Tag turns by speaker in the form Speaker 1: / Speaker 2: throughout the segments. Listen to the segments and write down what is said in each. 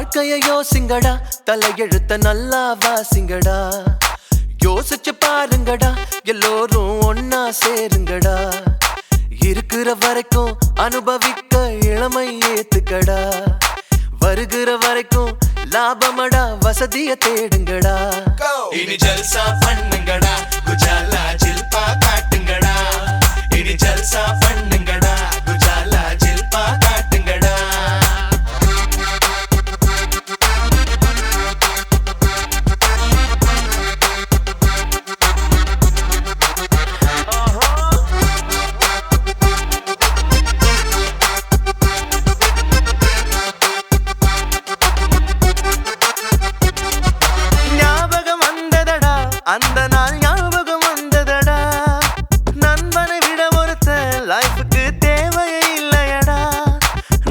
Speaker 1: வாழ்க்கைய யோசிங்கடா தலையெழுத்த நல்லா வாசிங்கடா யோசிச்சு பாருங்கடா எல்லோரும் ஒன்னா சேருங்கடா இருக்கிற வரைக்கும் அனுபவிக்க இளமை ஏத்துக்கடா வருகிற வரைக்கும் லாபமடா வசதிய தேடுங்கடா
Speaker 2: இனி ஜல்சா பண்ணுங்கடா குஜாலா ஜில்பா காட்டுங்கடா இனி ஜல்சா பண்ணுங்கடா குஜாலா ஜில்பா காட்டுங்கடா
Speaker 1: அந்த நாள் ஞாபகம் வந்ததடா நண்பனை விட ஒருத்த லைஃபுக்கு தேவையே இல்லையடா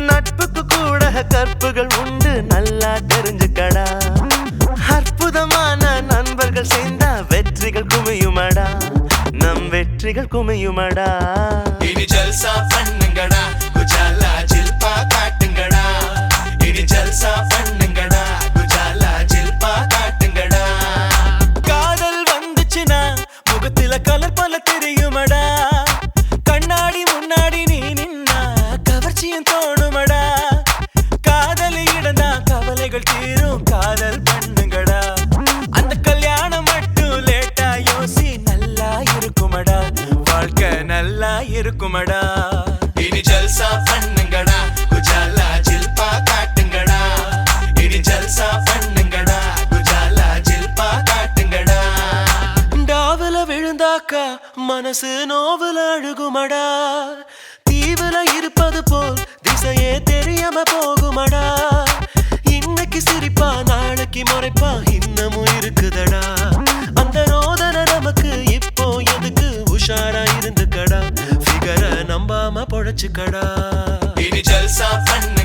Speaker 1: நட்புக்கு கூட கற்புகள் உண்டு நல்லா தெரிஞ்சுக்கடா அற்புதமான நண்பர்கள் சேர்ந்தா வெற்றிகள் குமியுமடா நம் வெற்றிகள் குமியுமடா
Speaker 2: இனி ஜல்சா பண்ணுங்கடா குஜாலா ஜில்பா காட்டுங்கடா இனி ஜல்சா பண்ணுங்கடா குஜாலா ஜில்பா காட்டுங்கடா
Speaker 1: முகத்தில கலர் பல தெரியுமடா கண்ணாடி முன்னாடி நீ நின்னா கவர்ச்சியும் தோணுமடா காதலி இடந்தா கவலைகள் தீரும் காதல் பண்ணுங்கடா அந்த கல்யாணம் மட்டும் லேட்டா யோசி நல்லா இருக்குமடா வாழ்க்கை நல்லா இருக்குமடா
Speaker 2: இனி ஜல்சா பண்ணுங்கடா குஜாலா ஜில்பா காட்டுங்கடா இனி ஜல்சா பண்ணுங்கடா குஜாலா ஜில்பா காட்டுங்கடா
Speaker 1: விழுந்தாக்கா மனசு நோவுல அழுகுமடா தீவுல இருப்பது போல் திசையே தெரியாம போகுமடா இன்னைக்கு சிரிப்பா நாளைக்கு முறைப்பா இன்னமும் இருக்குதடா அந்த ரோதனை நமக்கு இப்போ எதுக்கு உஷாரா இருந்துக்கடா ஃபிகரை நம்பாம பொழைச்சுக்கடா
Speaker 2: இனி ஜல்சா பண்ணு